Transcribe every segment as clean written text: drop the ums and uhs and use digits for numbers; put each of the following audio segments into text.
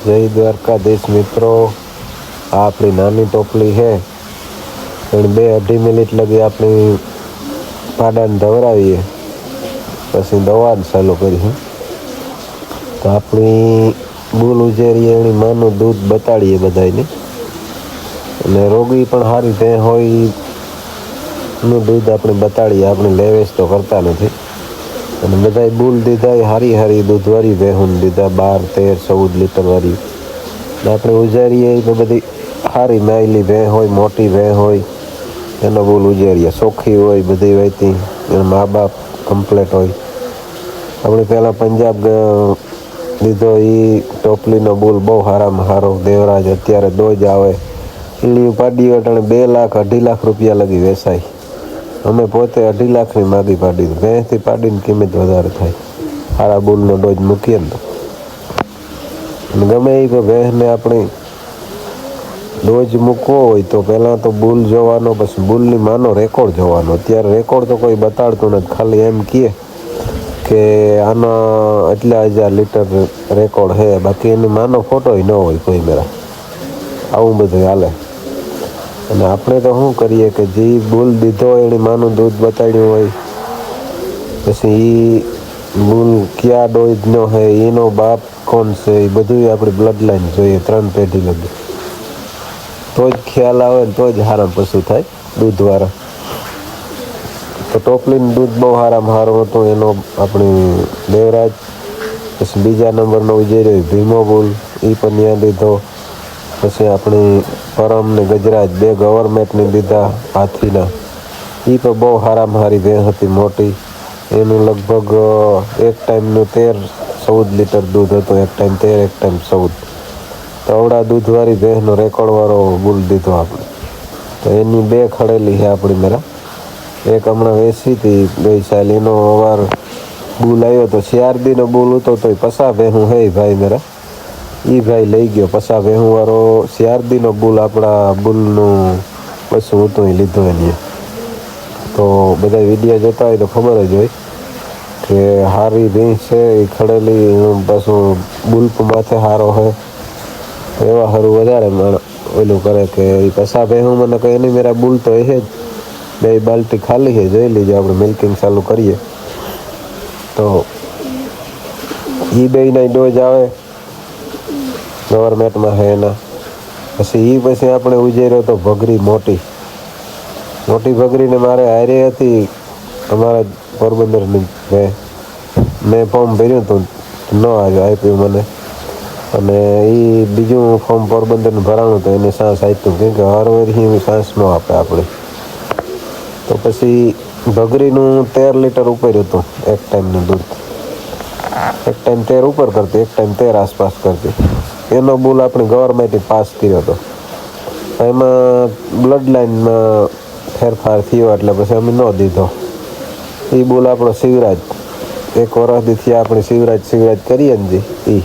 જય દ્વારકાધીશ મિત્રો, આ આપણી નાની ટોપલી છે પણ 2-2.5 મિનિટ લગી આપણી પાડાને ધવરાવીએ પછી દવા ચાલુ કરી. તો આપણી બુલ ઉજેરીએ એની માનું દૂધ બતાડીએ બધાને, અને રોગી પણ સારી ભેં હોય નું દૂધ આપણે બતાડીએ. આપણે લેવેશ તો કરતા નથી. અને બધાય બુલ દીધા હારી દૂધવાળી ભેહું દીધા 12, 13, 14 લીટર વાળી. આપણે ઉજારીએ તો બધી સારી નાયલી ભેં હોય, મોટી ભેં હોય એનો બુલ ઉજારીએ. ચોખ્ખી હોય બધી વહેતી, એના મા બાપ કમ્પ્લેટ હોય. આપણે પહેલાં પંજાબ લીધો એ ટોપલીનો બુલ બહુ સારામાં સારો દેવરાજ. અત્યારે દોજ આવે ઈણી પાડી અટાણે 2 લાખ 2.5 લાખ રૂપિયા લગી વેચાય. અમે પોતે 2.5 લાખની માગી પાડી. ભેંસથી પાડીને કિંમત વધારે થાય. સારા બુલનો ડોઝ મૂકીએ ને તો ગમે એ ભેંસને આપણે ડોઝ મૂકવો હોય તો પહેલાં તો બુલ જોવાનો, પછી બુલની માનો રેકોર્ડ જોવાનો. અત્યારે રેકોર્ડ તો કોઈ બતાડતું નથી, ખાલી એમ કહે કે આનો એટલા 1000 લીટર રેકોર્ડ છે, બાકી એની માનો ફોટોય ન હોય કોઈ મેળા. આવું બધું હાલે. અને આપણે તો શું કરીએ કે જે બુલ દીધો હોય એની માનું દૂધ બતાડ્યું હોય, પછી એ બુલ કયા ડોઝનો છે, એનો બાપ કોણ છે, એ બધું આપણી બ્લડ લાઈન જોઈએ 3 પેઢી લગી. તો જ ખ્યાલ આવે ને તો જ સારા પશુ થાય દૂધવાળા. તો ટોપલીનું દૂધ બહુ સારામાં સારું હતું. એનો આપણી દેવરાજ. પછી બીજા નંબરનો ઉજેર્યો ભીમો બુલ, એ પણ ત્યાં લીધો. પછી આપણી પરમ ને ગજરાજ 2 ગવર્મેન્ટની દીધા હાથીના. એ પણ બહુ સારામાં સારી ભેં હતી, મોટી. એનું લગભગ એક ટાઈમનું 13-14 લીટર દૂધ હતું. એક ટાઈમ 13, એક ટાઈમ 14. તો આવડા દૂધવાળી ભેંસનો રેકોર્ડવાળો બુલ દીધો આપણે. તો એની 2 ખડેલી છે આપણી મેરા. એક હમણાં વેચી હતી ગઈ સાલ. એનો અવાર બુલ આવ્યો તો 4 દીનો બુલ હતો, તો 50 ભેહું હે ભાઈ મેરા. એ ભાઈ લઈ ગયો 50 ભેહું વાળો 4 દીનો બુલ. આપણા બુલનું પશુ હતું એ લીધો એની. તો બધા વિડીયો જોતા હોય તો ખબર જ હોય કે હારી ભેંસ છે એ ખડેલી. પાછું બુલ્પ માથે સારો છે, એવા સારું વધારે ઓલું કરે કે એ 50 ભેહું મને કહે એની મેરા બુલ તો એ જ 2 બાલ્ટી ખાલી છે, જોઈ લીજો. આપણે મિલ્કિંગ ચાલુ કરીએ તો એ બેયના ડોઝ આવે ગવર્મેન્ટમાં છે એના. પછી આપણે ઉજેર્યો તો ભગરી મોટી ભગરીને મારે હારે હતી અમારા પોરબંદરની ભેં. મેં ફોર્મ ભર્યું હતું, ન આપ્યું મને. અને એ બીજું ફોર્મ પોરબંદરનું ભરાણું તો એને સાસ આપ્યું, કેમ કે હર વર્ષી સાસ ન આપે આપણે. તો પછી ભગરીનું 13 લીટર ઉપર હતું એક ટાઈમનું દૂધ. એક ટાઈમ 13 ઉપર કરતી, એક ટાઈમ 13 આસપાસ કરતી. એનો બુલ આપણે ગવર્મેન્ટે પાસ કર્યો હતો. એમાં બ્લડ લાઇનમાં ફેરફાર થયો એટલે પછી અમે ન દીધો. એ બુલ આપણો શિવરાજ 1 વર્ષથી આપણે શિવરાજ કરીએ ને જે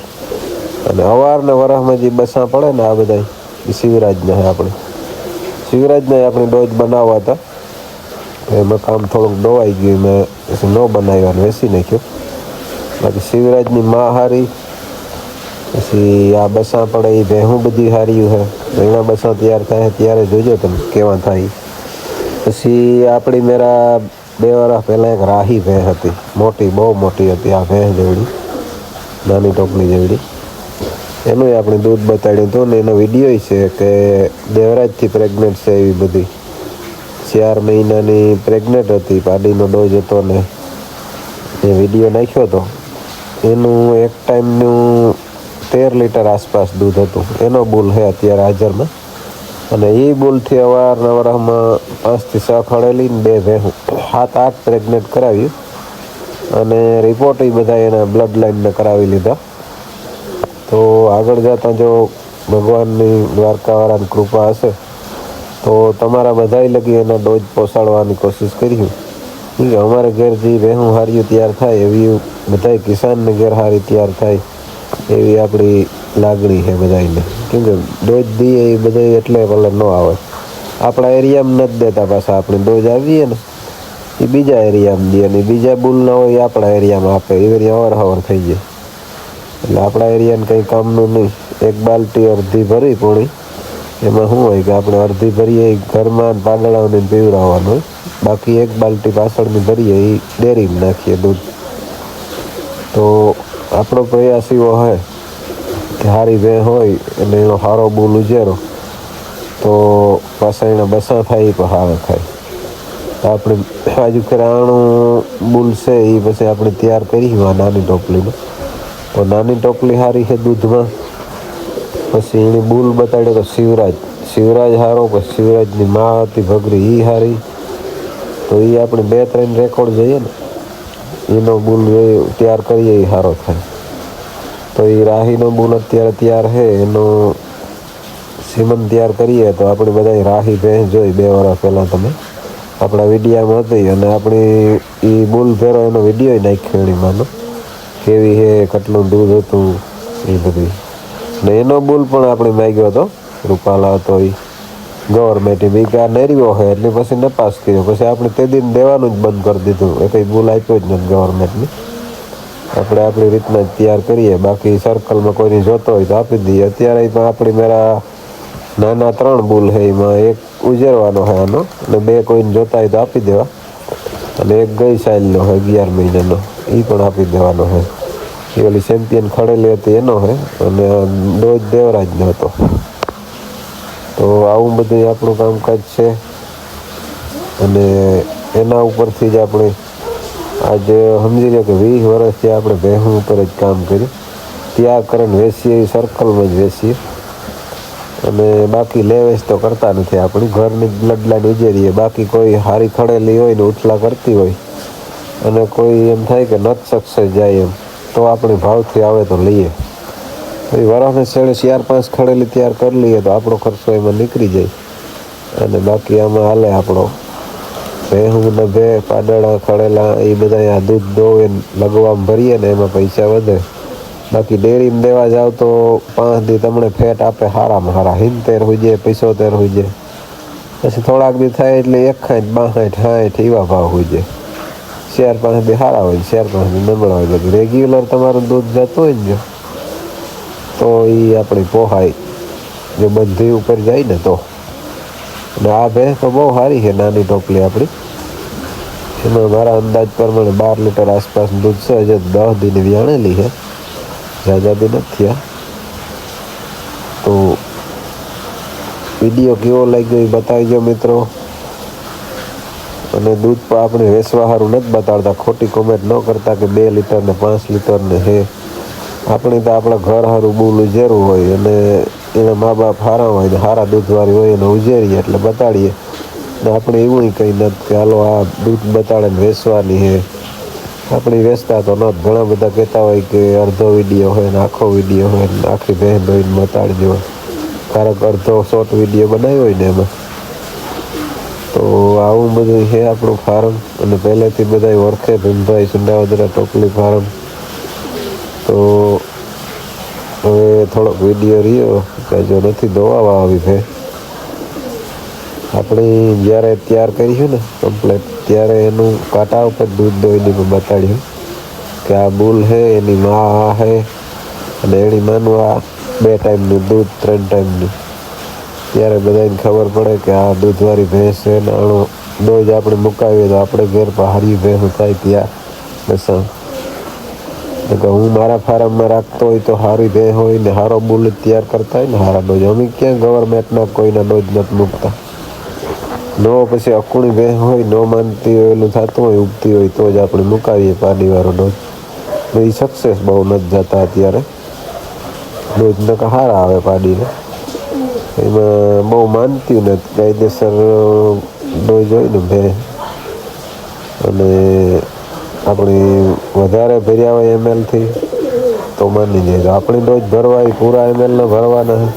અને અવારને વરસમાં જે બસા પડે ને આ બધા એ શિવરાજના આપણે ડોઝ બનાવવા હતા. એમાં કામ થોડુંક ડોવાઈ ગયું, મેં પછી ન બનાવ્યો અને વેચી નાખ્યો. બાકી શિવરાજની માં હારી. પછી આ બસા પડે એ ભેહું બધી હારી છે. એના બસા તૈયાર થાય ત્યારે જોજો તમે કેવા થાય. પછી આપણી મેરા 2 વર્ષ પહેલાં એક રાહી ભેં હતી, મોટી, બહુ મોટી હતી. આ ભેં જેવડી, નાની ટોપલી જેવડી. એનું આપણે દૂધ બતાડ્યું હતું ને એનો વિડીયો છે કે દેવરાજથી પ્રેગ્નેન્ટ છે એવી બધી. 4 મહિનાની પ્રેગ્નેન્ટ હતી, પાડીનો ડોઝ હતો ને એ વિડીયો નાખ્યો હતો. એનું એક ટાઈમનું 13 લીટર આસપાસ દૂધ હતું. એનો બુલ છે અત્યારે હાજરમાં. અને એ બુલથી અવારનવારમાં 5 થી 6 ખડેલી ને 2 ભેહું 7-8 પ્રેગ્નેન્ટ કરાવ્યું. અને રિપોર્ટ એ બધા એના બ્લડ લાઇનને કરાવી લીધા. તો આગળ જતાં જો ભગવાનની દ્વારકાવાળાની કૃપા હશે તો તમારા બધાય લગી એના ડોઝ પહોંચાડવાની કોશિશ કર્યું. કે અમારે ઘેર જે ભેહું હાર્યું તૈયાર થાય એવી બધાય કિસાનને ઘેર હારી તૈયાર થાય એવી આપણી લાગણી છે બધાને. કેમ કે ડોઝ દઈએ એ બધા એટલે ભલે ન આવે. આપણા એરિયામાં નથી દેતા, પાછા આપણે ડોઝ આવીએ ને એ બીજા એરિયામાં દે, અને બીજા બુલ ના હોય એ આપણા એરિયામાં આપે. એ હવાર થઈ જાય એટલે આપણા એરિયાને કંઈ કામનું નહીં. એક બાલટી અડધી ભરી પૂણી, એમાં શું હોય કે આપણે અડધી ભરીએ એ ઘરમાં પાંદડાઓને પીવડાવવાનું હોય, બાકી એક બાલટી પાછળની ભરીએ એ ડેરીમાં નાખીએ દૂધ. તો આપણો પ્રયાસ એવો હોય કે સારી ભેં હોય અને એનો સારો બુલ ઉજેરો તો પાછા એના બસા થાય એ પણ સારા થાય. તો આપણે આજુ રાણું બુલ છે એ પછી આપણે તૈયાર કરી નાની ટોપલીમાં. તો નાની ટોપલી સારી છે દૂધમાં. પછી એની બુલ બતાડ્યો તો શિવરાજ સારો, પછી શિવરાજની મા હતી ભગરી એ સારી. તો એ આપણે 2-3 રેકોર્ડ જોઈએ ને, એનો બુલ તૈયાર કરીએ એ સારો થાય. તો એ રાહીનો બુલ અત્યારે તૈયાર છે, એનો સીમન તૈયાર કરીએ તો આપણે બધા રાહી ભેંસ જોઈ 2 વર્ષ પહેલાં તમે આપણા વિડીયામાં હતી, અને આપણી એ બુલ ભેરો એનો વિડીયો નાખ્યો એણીમાંનો, કેવી છે, કેટલું દૂધ હતું એ બધી. ને એનો બુલ પણ આપણે માગ્યો હતો, રૂપાલા હતો એ ગવર્મેન્ટ બી કે આ નેર્યો હોય એટલે પછી નપાસ કર્યો. પછી આપણે તે દિન દેવાનું જ બંધ કરી દીધું, એ કંઈ બુલ આપ્યો જ નથી ગવર્મેન્ટની. આપણે આપણી રીતના જ તૈયાર કરીએ, બાકી સર્કલમાં કોઈને જોતો હોય તો આપી દઈએ. અત્યારે પણ આપણી મારા નાના 3 બુલ છે, એમાં એક ઉજેરવાનો છે આનો, અને 2 કોઈને જોતા હોય તો આપી દેવા, અને એક ગઈ સાલનો છે 11 મહિનાનો, એ પણ આપી દેવાનો છે. એ ઓલી ચેમ્પિયન ખડેલી હતી એનો છે, અને ડોજ દેવરાજનો હતો. તો આવું બધું આપણું કામકાજ છે, અને એના ઉપરથી જ આપણે આજે સમજી લો કે 20 વર્ષથી આપણે ભેહું ઉપર જ કામ કર્યું. ત્યાં કરીને વેચીએ એ સર્કલમાં જ વેચીએ, અને બાકી લેવેચ તો કરતા નથી. આપણી ઘરની બ્લડ લાઈન ઉજેરીએ. બાકી કોઈ હારી ખડેલી હોય ને ઉથલા કરતી હોય, અને કોઈ એમ થાય કે નથી સક્સેસ જાય એમ, તો આપણે ભાવથી આવે તો લઈએ. પછી વરાને છેડે 4-5 ખડેલી તૈયાર કરી લઈએ તો આપણો ખર્ચો એમાં નીકળી જાય, અને બાકી આમાં હાલે આપણો ભેહું ને પાડડા ખડેલા એ બધા દૂધ દોવે લગવામાં ભરીએ ને એમાં પૈસા વધે. બાકી ડેરીમાં દેવા જાવ તો 5 દી તમને ફેટ આપે સારામાં સારા 70 હોય જાય, 75 હોય જાય. પછી થોડાક દી થાય એટલે 61, 62, 60 એવા ભાવ હોય જાય. 4-5 દી સારા હોય, 4-5 દી નબળા હોય. બાકી રેગ્યુલર તમારું દૂધ જતું હોય ને તો એ આપણી પોહાય, જો બધી ઉપર જાય ને તો. અને આ ભેંસ તો બહુ સારી છે, નાની ટોપલી આપણી. એમાં મારા અંદાજ પ્રમાણે 12 લીટર આસપાસ દૂધ છે. હજુ 10 દીની વ્યાણેલી છે, ઝાઝા દી નથી થયા. તો વિડીયો કેવો લાગ્યો એ બતાવીજો મિત્રો. અને દૂધ પણ આપણે વેચવા સારું નથી બતાડતા, ખોટી કોમેન્ટ ન કરતા કે 2 લીટર ને 5 લીટર ને છે. આપણે તો આપણા ઘર સારું બુલ ઉજેરવું હોય, અને એના મા બાપ સારા હોય ને સારા દૂધવાળી હોય એને ઉજેરીએ એટલે બતાડીએ. ને આપણે એવું કંઈ નથી કે હાલો આ દૂધ બતાડે ને વેચવાની છે. આપણે વેચતા તો નથી. ઘણા બધા કહેતા હોય કે અડધો વિડીયો હોય ને આખો વિડીયો હોય ને આખી ભેંસ દોઈને બતાડી દો. કારક અડધો શોર્ટ વિડીયો બનાવ્યો હોય ને એમાં. તો આવું બધું છે આપણું ફાર્મ, અને પહેલેથી બધા ઓળખે ભીમભાઈ સુંડાવદરા ટોપલી ફાર્મ. તો હવે થોડોક વિડીયો રહ્યો કે જો નથી દોવાવા આવી છે. આપણે જ્યારે તૈયાર કરીશું ને કમ્પ્લેટ, ત્યારે એનું કાંટા ઉપર દૂધ દોઈને બતાડ્યું કે આ બુલ છે, એની મા આ છે, અને એની માનું આ 2 ટાઈમનું દૂધ, 3 ટાઈમનું. ત્યારે બધાને ખબર પડે કે આ દૂધવાળી ભેંસ છે, ને આનો ડોઝ આપણે મુકાવીએ તો આપણે ઘેર પહાડી ભેંસ થાય ત્યાં બસ. કે હું મારા ફાર્મમાં રાખતો હોય તો સારી ભેંસ હોય ને સારો બુલ તૈયાર કરતા હોય ને સારા ડોઝ. અમે ક્યાં ગવર્મેન્ટના કોઈના ડોઝ નથી મૂકતા. નો પછી અકુણી ભેંસ હોય, ન માનતી હોય, એનું થતું હોય ઉગતી હોય તો જ આપણે મુકાવીએ પાડીવાળો ડોઝ. એ સક્સેસ બહુ નથી જતા અત્યારે. ડોઝ ને સારા આવે પાડીને, એમાં બહુ માનતી નથી. કાયદેસર ડોઝ હોય ને ભેંસ, અને આપણી વધારે ભર્યા હોય ml તો માની જાય. તો આપણી ડોઝ ભરવા એ પૂરા ml ભરવાના છે,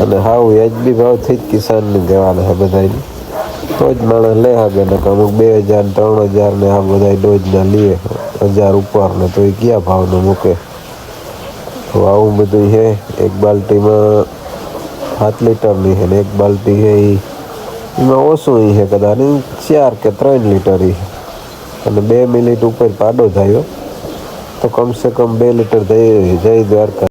અને હાવ વ્યાજબી ભાવથી જ કિસાનને દેવાના છે બધાને. તો જ માણસ લે શકે ને. અમુક 2000 3000 ને આ બધા ડોઝના લઈએ 1000 ઉપર ને, તો એ કયા ભાવનું મૂકે. તો આવું બધું છે. એક બાલ્ટીમાં 7 લીટરની છે, ને એક બાલ્ટી છે એમાં ઓછું છે કદાચ 4 કે 3 લીટર. અને 2 મિનિટ ઉપર પાડો થયો તો કમસે કમ 2 લીટર જય દ્વારકા.